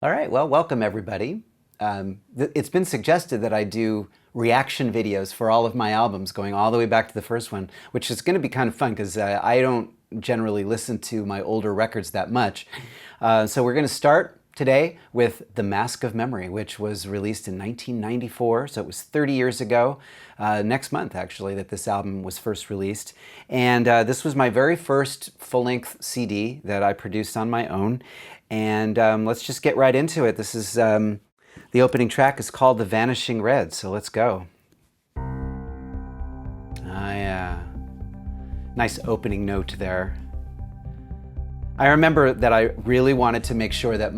All right, well, welcome everybody. It's been suggested that I do reaction videos for all of my albums, going all the way back to the first one, which is going to be kind of fun because I don't generally listen to my older records that much. So we're going to start today with The Mask of Memory, which was released in 1994, so it was 30 years ago, next month actually, that this album was first released. And this was my very first full-length CD that I produced on my own. And let's just get right into it. This is, the opening track is called The Vanishing Red, so let's go. Ah, yeah. Nice opening note there. I remember that I really wanted to make sure that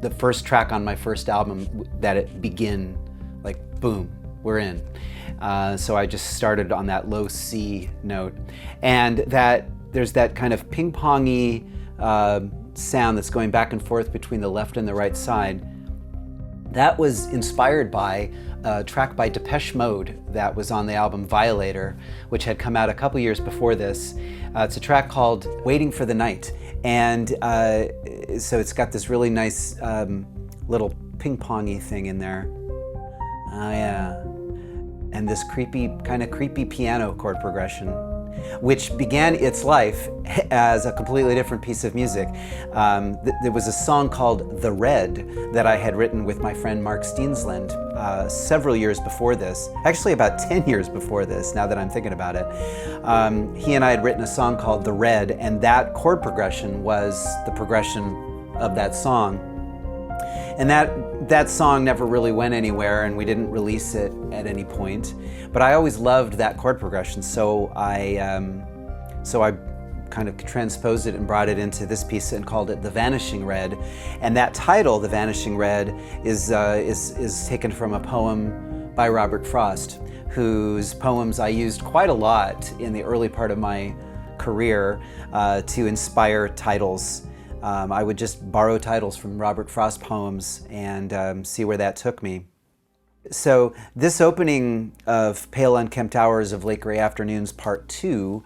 the first track on my first album, that it begin like, boom, we're in. So I just started on that low C note. And that there's that kind of ping-pongy sound that's going back and forth between the left and the right side. That was inspired by a track by Depeche Mode that was on the album Violator, which had come out a couple years before this. It's a track called Waiting for the Night. And so it's got this really nice little ping-pongy thing in there. Oh yeah. And this kind of creepy piano chord progression, which began its life as a completely different piece of music. There was a song called The Red that I had written with my friend Mark Steensland several years before this, actually about 10 years before this, now that I'm thinking about it. He and I had written a song called The Red, and that chord progression was the progression of that song. And that song never really went anywhere, and we didn't release it at any point. But I always loved that chord progression, so I kind of transposed it and brought it into this piece and called it The Vanishing Red. And that title, The Vanishing Red, is taken from a poem by Robert Frost, whose poems I used quite a lot in the early part of my career to inspire titles. I would just borrow titles from Robert Frost poems and see where that took me. So this opening of Pale Unkempt Hours of Late Gray Afternoons Part 2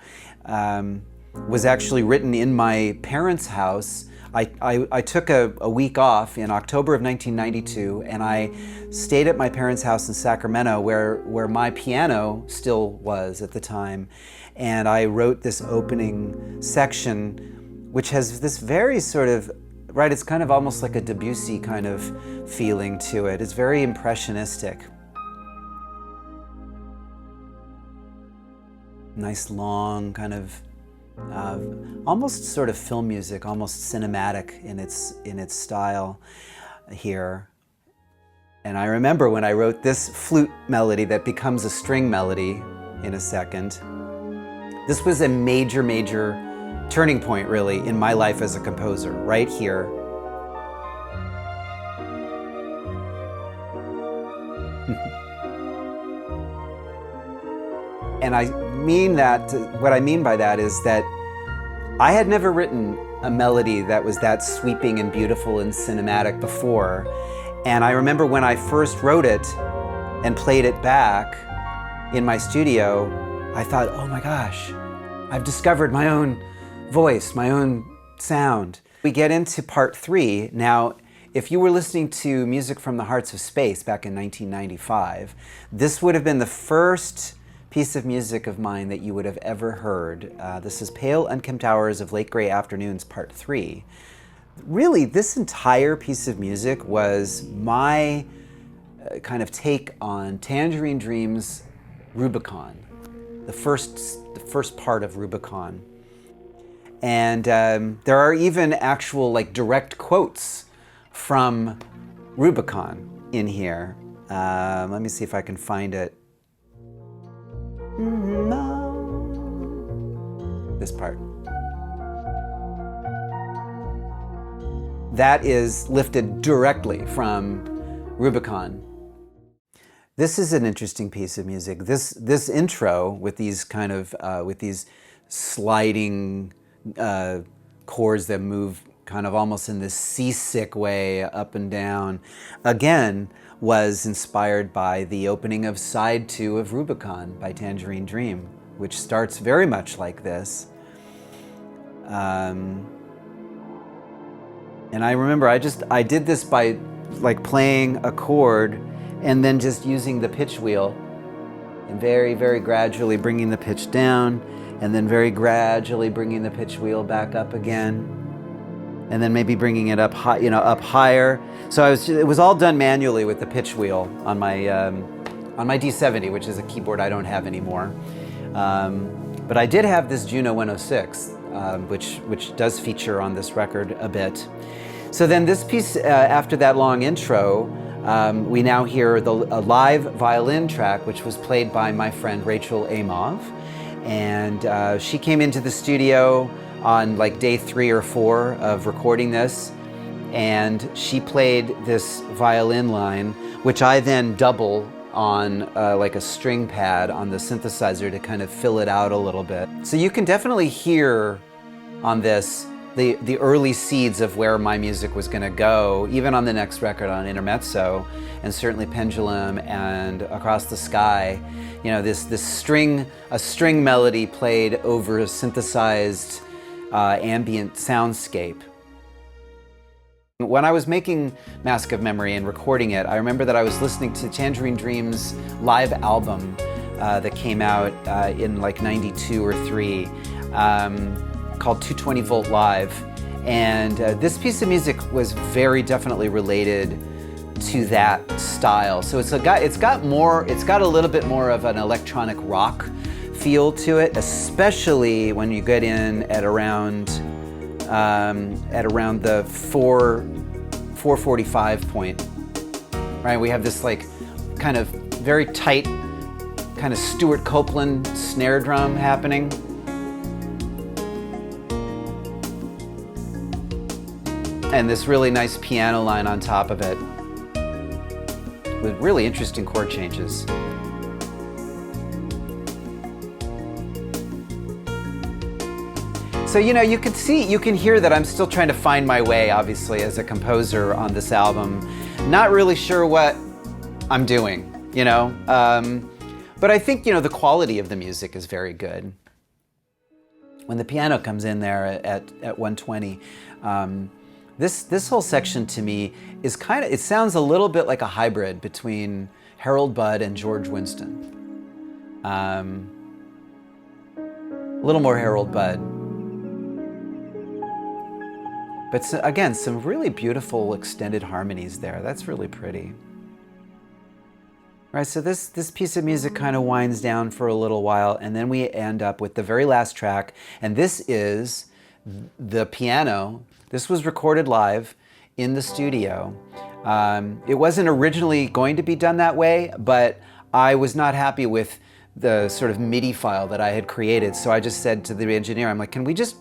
was actually written in my parents' house. I took a week off in October of 1992, and I stayed at my parents' house in Sacramento where my piano still was at the time. And I wrote this opening section, which has this very sort of, right, it's kind of almost like a Debussy kind of feeling to it. It's very impressionistic. Nice long kind of, almost sort of film music, almost cinematic in its style here. And I remember when I wrote this flute melody that becomes a string melody in a second. This was a major turning point, really, in my life as a composer, right here. And I mean that, what I mean by that is that I had never written a melody that was that sweeping and beautiful and cinematic before. And I remember when I first wrote it and played it back in my studio, I thought, oh my gosh, I've discovered my own voice, my own sound. We get into part 3. Now, if you were listening to Music from the Hearts of Space back in 1995, this would have been the first piece of music of mine that you would have ever heard. This is Pale Unkempt Hours of Late Gray Afternoons Part 3. Really, this entire piece of music was my kind of take on Tangerine Dream's Rubicon, the first part of Rubicon. And there are even actual like direct quotes from Rubicon in here. Let me see if I can find it. This part. That is lifted directly from Rubicon. This is an interesting piece of music. This intro with these kind of with these sliding chords that move kind of almost in this seasick way up and down, again, was inspired by the opening of side 2 of Rubicon by Tangerine Dream, which starts very much like this. And I remember I did this by like playing a chord and then just using the pitch wheel and very, very gradually bringing the pitch down and then very gradually bringing the pitch wheel back up again. And then maybe bringing it up high, up higher. So it was all done manually with the pitch wheel on my D70, which is a keyboard I don't have anymore. But I did have this Juno 106, which does feature on this record a bit. So then this piece, after that long intro, we now hear a live violin track, which was played by my friend Rachel Amov. And she came into the studio on like day 3 or 4 of recording this, and she played this violin line, which I then double on like a string pad on the synthesizer to kind of fill it out a little bit. So you can definitely hear on this the early seeds of where my music was going to go, even on the next record, on Intermezzo, and certainly Pendulum and Across the Sky. This string melody played over a synthesized ambient soundscape. When I was making Mask of Memory and recording it, I remember that I was listening to Tangerine Dream's live album that came out in like 92 or 3, called 220 Volt Live. And this piece of music was very definitely related to that style. So it's got a little bit more of an electronic rock feel to it, especially when you get in at around the 445 point. Right, we have this like kind of very tight kind of Stuart Copeland snare drum happening. And this really nice piano line on top of it with really interesting chord changes. So you can hear that I'm still trying to find my way, obviously, as a composer on this album. Not really sure what I'm doing, but I think, the quality of the music is very good. When the piano comes in there at 120, this whole section to me is it sounds a little bit like a hybrid between Harold Budd and George Winston. A little more Harold Budd. But again, some really beautiful extended harmonies there. That's really pretty. Right, so this piece of music kind of winds down for a little while, and then we end up with the very last track, and this is the piano. This was recorded live in the studio. It wasn't originally going to be done that way, but I was not happy with the sort of MIDI file that I had created, so I just said to the engineer, I'm like, can we just,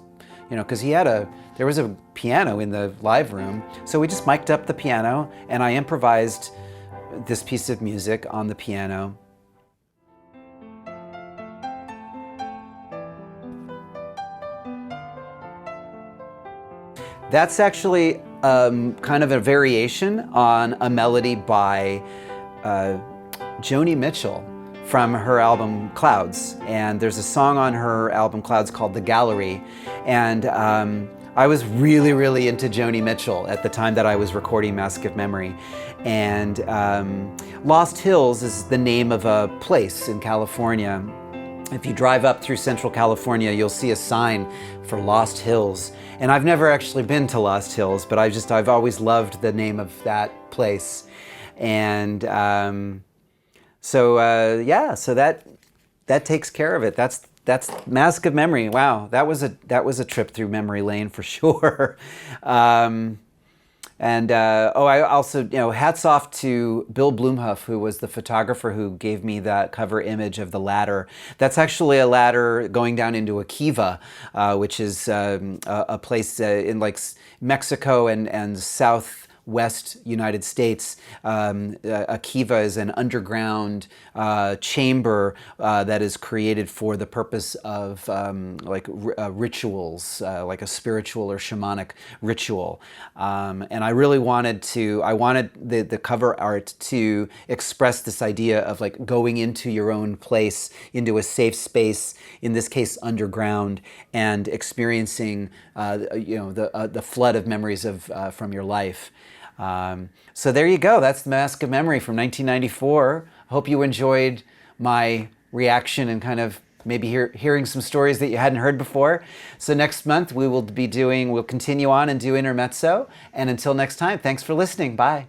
because there was a piano in the live room, so we just mic'd up the piano and I improvised this piece of music on the piano. That's actually kind of a variation on a melody by Joni Mitchell from her album Clouds. And there's a song on her album Clouds called The Gallery. And I was really, really into Joni Mitchell at the time that I was recording Mask of Memory. And Lost Hills is the name of a place in California. If you drive up through Central California, you'll see a sign for Lost Hills. And I've never actually been to Lost Hills, but I've always loved the name of that place. And so that takes care of it. That's Mask of Memory. Wow, that was a trip through memory lane for sure. I also, hats off to Bill Blumhoff, who was the photographer who gave me that cover image of the ladder. That's actually a ladder going down into a kiva, which is a place in like Mexico and West United States. A kiva is an underground chamber that is created for the purpose of rituals, like a spiritual or shamanic ritual. And I really wanted the cover art to express this idea of like going into your own place, into a safe space, in this case underground, and experiencing the flood of memories of from your life. So there you go. That's the Mask of Memory from 1994. Hope you enjoyed my reaction and kind of maybe hearing some stories that you hadn't heard before. So next month we'll continue on and do Intermezzo. And until next time, thanks for listening. Bye.